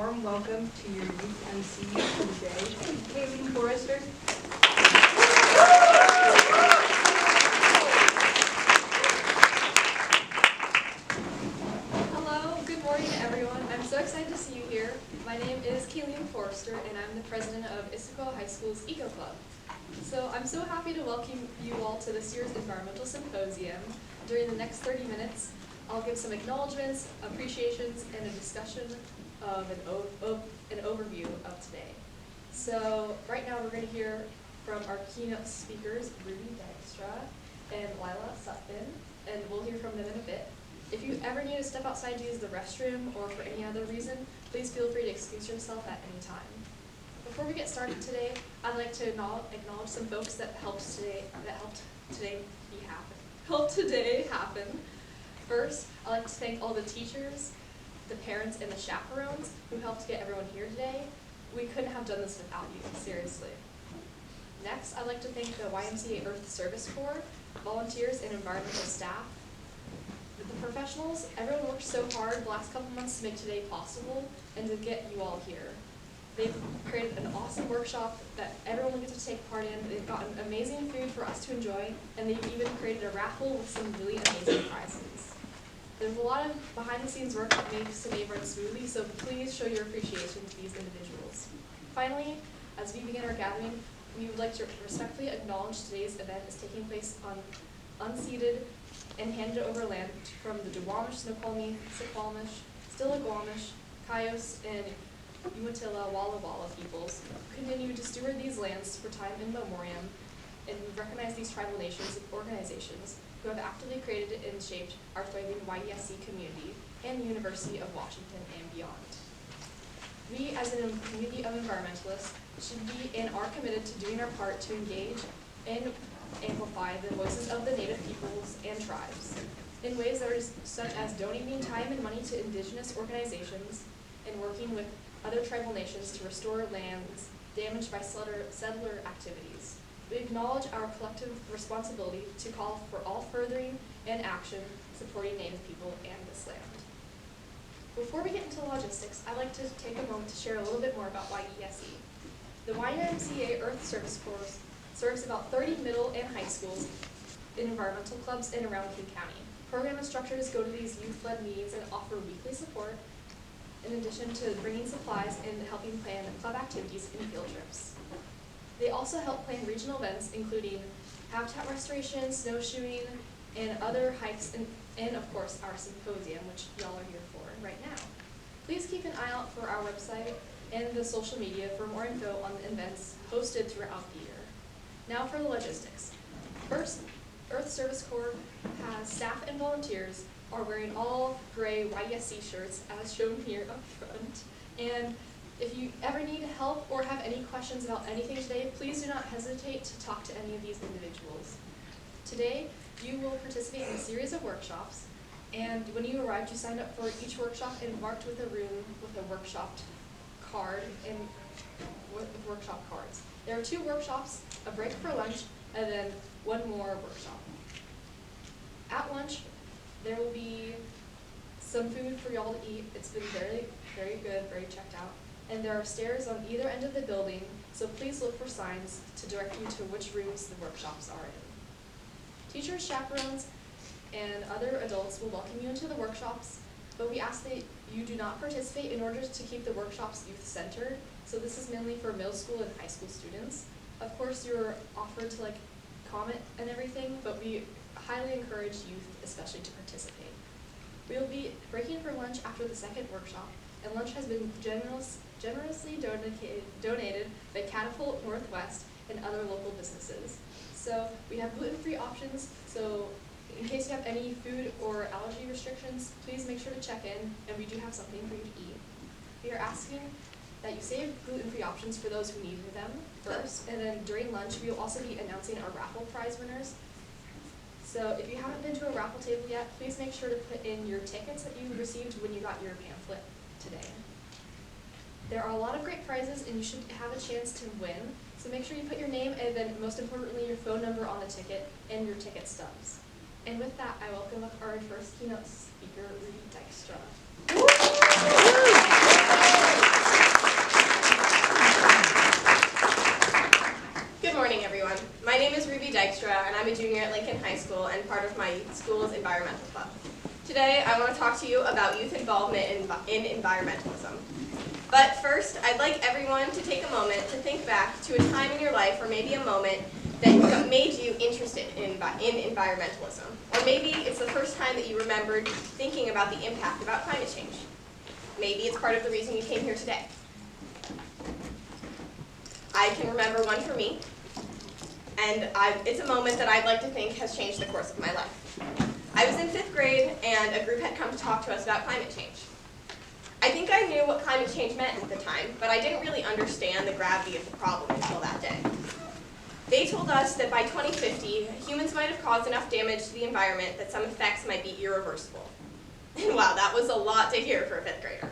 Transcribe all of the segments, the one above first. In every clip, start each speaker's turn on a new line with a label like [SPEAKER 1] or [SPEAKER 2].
[SPEAKER 1] warm welcome to your youth MC for the day, Kayleen Forrester.
[SPEAKER 2] Hello, good morning everyone. I'm so excited to see you here. My name is Keynote Forrester and I'm the president of Issaquah High School's Eco Club. So I'm so happy to welcome you all to this year's Environmental Symposium. During the next 30 minutes, I'll give some acknowledgements, appreciations, and a discussion of an overview of today. So right now we're going to hear from our keynote speakers, Ruby Dykstra and Lila Sutphin, and we'll hear from them in a bit. If you ever need to step outside to use the restroom or for any other reason, please feel free to excuse yourself at any time. Before we get started today, I'd like to acknowledge some folks that helped today happen. First, I'd like to thank all the teachers, the parents, and the chaperones who helped get everyone here today. We couldn't have done this without you, seriously. Next, I'd like to thank the YMCA Earth Service Corps, volunteers, and environmental staff. The professionals, everyone worked so hard the last couple months to make today possible and to get you all here. They've created an awesome workshop that everyone will get to take part in. They've gotten amazing food for us to enjoy, and they've even created a raffle with some really amazing prizes. There's a lot of behind-the-scenes work that makes today run smoothly, so please show your appreciation to these individuals. Finally, as we begin our gathering, we would like to respectfully acknowledge today's event is taking place on unceded and handed over land from the Duwamish, Snoqualmie, Siquamish, Stillaguamish, Cayos, and Umatilla Walla Walla peoples who continue to steward these lands for time in memoriam, and we recognize these tribal nations and organizations who have actively created and shaped our thriving YESC community and the University of Washington and beyond. We, as a community of environmentalists, should be and are committed to doing our part to engage and amplify the voices of the Native peoples and tribes in ways that are such as donating time and money to indigenous organizations and working with other tribal nations to restore lands damaged by settler activities. We acknowledge our collective responsibility to call for all furthering and action supporting Native people and this land. Before we get into logistics, I'd like to take a moment to share a little bit more about YESC. The YMCA Earth Service Corps serves about 30 middle and high schools in environmental clubs in around King County. Program instructors go to these youth-led meetings and offer weekly support, in addition to bringing supplies and helping plan club activities and field trips. They also help plan regional events, including habitat restoration, snowshoeing, and other hikes, and of course our symposium, which y'all are here for right now. Please keep an eye out for our website and the social media for more info on the events hosted throughout the year. Now for the logistics. First, Earth Service Corps has staff and volunteers are wearing all gray YESC shirts as shown here up front. And if you ever need help or have any questions about anything today, please do not hesitate to talk to any of these individuals. Today, you will participate in a series of workshops, and when you arrived, you signed up for each workshop and marked with a room with a workshop card and with workshop cards. There are 2 workshops, a break for lunch, and then 1 more workshop. At lunch, there will be some food for y'all to eat. It's been very, very good, very checked out. And there are stairs on either end of the building, so please look for signs to direct you to which rooms the workshops are in. Teachers, chaperones, and other adults will welcome you into the workshops, but we ask that you do not participate in order to keep the workshops youth-centered. So this is mainly for middle school and high school students. Of course, you're offered to comment and everything, but we highly encourage youth especially to participate. We will be breaking for lunch after the second workshop, and lunch has been generously donated by Catapult Northwest and other local businesses. So we have gluten-free options, so in case you have any food or allergy restrictions, please make sure to check in, and we do have something for you to eat. We are asking that you save gluten-free options for those who need them first, and then during lunch we will also be announcing our raffle prize winners. So if you haven't been to a raffle table yet, please make sure to put in your tickets that you received when you got your pamphlet today. There are a lot of great prizes and you should have a chance to win, so make sure you put your name and then most importantly your phone number on the ticket and your ticket stubs. And with that, I welcome up our first keynote speaker, Ruby Dykstra.
[SPEAKER 3] Today, I want to talk to you about youth involvement in environmentalism. But first, I'd like everyone to take a moment to think back to a time in your life, or maybe a moment that made you interested in environmentalism. Or maybe it's the first time that you remembered thinking about the impact about climate change. Maybe it's part of the reason you came here today. I can remember one for me, and it's a moment that I'd like to think has changed the course of my life. I was in 5th grade, and a group had come to talk to us about climate change. I think I knew what climate change meant at the time, but I didn't really understand the gravity of the problem until that day. They told us that by 2050, humans might have caused enough damage to the environment that some effects might be irreversible. And wow, that was a lot to hear for a 5th grader.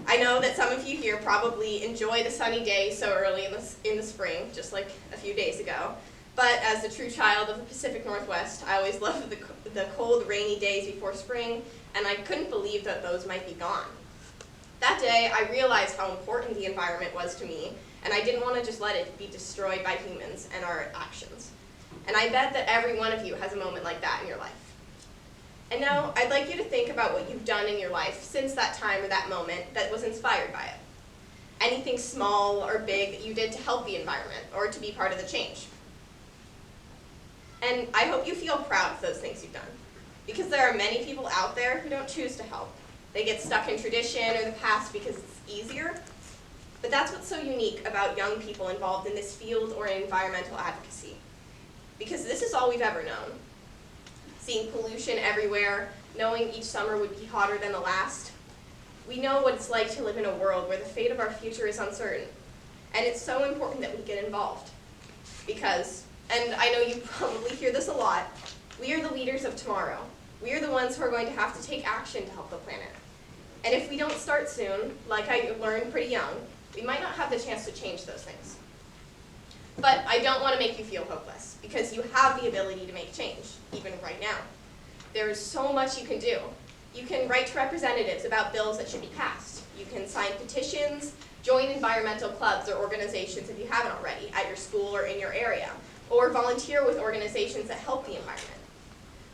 [SPEAKER 3] I know that some of you here probably enjoy the sunny day so early in the spring, just like a few days ago. But as the true child of the Pacific Northwest, I always loved the cold, rainy days before spring, and I couldn't believe that those might be gone. That day, I realized how important the environment was to me, and I didn't want to just let it be destroyed by humans and our actions. And I bet that every one of you has a moment like that in your life. And now, I'd like you to think about what you've done in your life since that time or that moment that was inspired by it. Anything small or big that you did to help the environment or to be part of the change. And I hope you feel proud of those things you've done, because there are many people out there who don't choose to help. They get stuck in tradition or the past because it's easier. But that's what's so unique about young people involved in this field or in environmental advocacy. Because this is all we've ever known. Seeing pollution everywhere, knowing each summer would be hotter than the last. We know what it's like to live in a world where the fate of our future is uncertain. And it's so important that we get involved. Because, and I know you probably hear this a lot, we are the leaders of tomorrow. We are the ones who are going to have to take action to help the planet. And if we don't start soon, like I learned pretty young, we might not have the chance to change those things. But I don't want to make you feel hopeless, because you have the ability to make change, even right now. There is so much you can do. You can write to representatives about bills that should be passed. You can sign petitions, join environmental clubs or organizations if you haven't already, at your school or in your area, or volunteer with organizations that help the environment.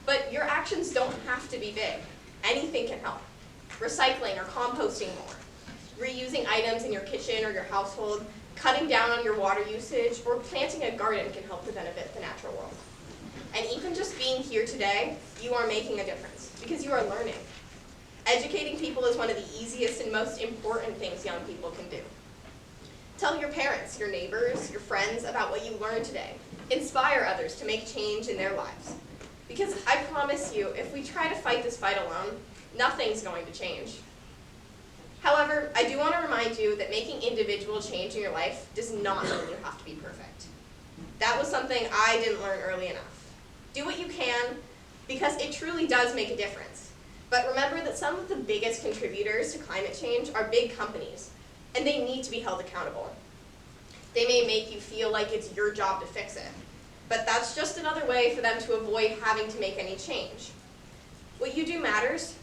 [SPEAKER 3] But your actions don't have to be big. Anything can help. Recycling or composting more, reusing items in your kitchen or your household, cutting down on your water usage, or planting a garden can help to benefit the natural world. And even just being here today, you are making a difference, because you are learning. Educating people is one of the easiest and most important things young people can do. Tell your parents, your neighbors, your friends about what you learned today. Inspire others to make change in their lives. Because I promise you, if we try to fight this fight alone, nothing's going to change. However, I do want to remind you that making individual change in your life does not mean you have to be perfect. That was something I didn't learn early enough. Do what you can, because it truly does make a difference. But remember that some of the biggest contributors to climate change are big companies, and they need to be held accountable. They may make you feel like it's your job to fix it, but that's just another way for them to avoid having to make any change. What you do matters,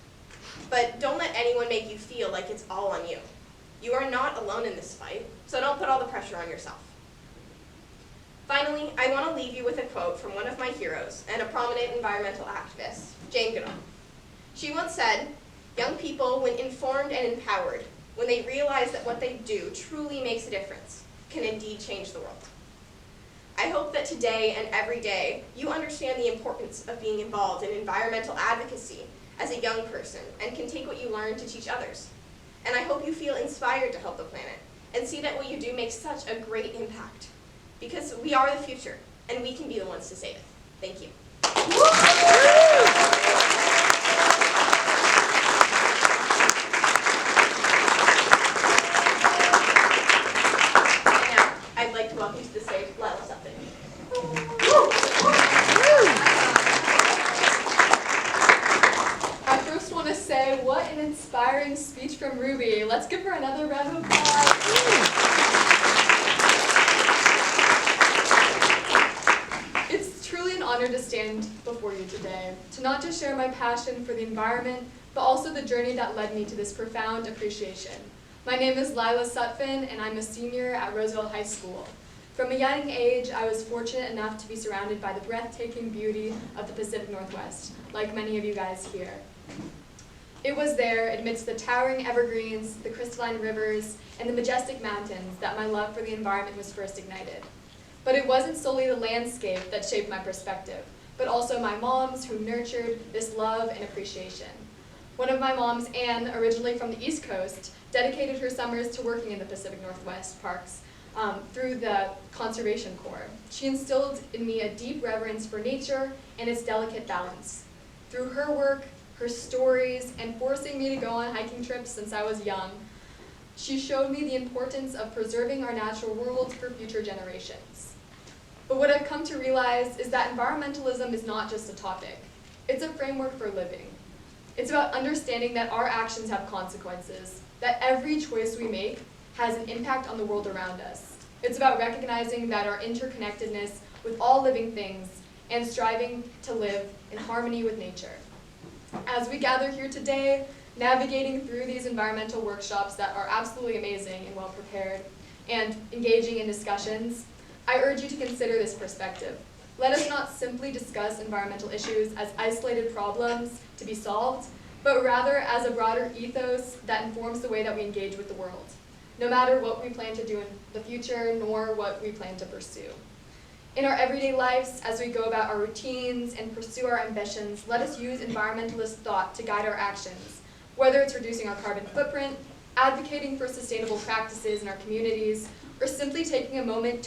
[SPEAKER 3] but don't let anyone make you feel like it's all on you. You are not alone in this fight, so don't put all the pressure on yourself. Finally, I want to leave you with a quote from one of my heroes and a prominent environmental activist, Jane Goodall. She once said, "Young people, when informed and empowered, when they realize that what they do truly makes a difference, can indeed change the world." I hope that today and every day, you understand the importance of being involved in environmental advocacy as a young person and can take what you learn to teach others. And I hope you feel inspired to help the planet and see that what you do makes such a great impact. Because we are the future, and we can be the ones to save it. Thank you. And now, I'd like to welcome to the stage Lila Sutphin.
[SPEAKER 2] I first want to say, what an inspiring speech from Ruby. Let's give her another round of applause. It's truly an honor to stand before you today, to not just share my passion for the environment, but also the journey that led me to this profound appreciation. My name is Lila Sutphin, and I'm a senior at Roosevelt High School. From a young age, I was fortunate enough to be surrounded by the breathtaking beauty of the Pacific Northwest, like many of you guys here. It was there, amidst the towering evergreens, the crystalline rivers, and the majestic mountains, that my love for the environment was first ignited. But it wasn't solely the landscape that shaped my perspective, but also my moms who nurtured this love and appreciation. One of my moms, Anne, originally from the East Coast, dedicated her summers to working in the Pacific Northwest parks through the Conservation Corps. She instilled in me a deep reverence for nature and its delicate balance. Through her work, her stories, and forcing me to go on hiking trips since I was young, she showed me the importance of preserving our natural world for future generations. But what I've come to realize is that environmentalism is not just a topic. It's a framework for living. It's about understanding that our actions have consequences, that every choice we make has an impact on the world around us. It's about recognizing that our interconnectedness with all living things and striving to live in harmony with nature. As we gather here today, navigating through these environmental workshops that are absolutely amazing and well prepared, and engaging in discussions, I urge you to consider this perspective. Let us not simply discuss environmental issues as isolated problems to be solved, but rather as a broader ethos that informs the way that we engage with the world, no matter what we plan to do in the future, nor what we plan to pursue. In our everyday lives, as we go about our routines and pursue our ambitions, let us use environmentalist thought to guide our actions, whether it's reducing our carbon footprint, advocating for sustainable practices in our communities, or simply taking a moment to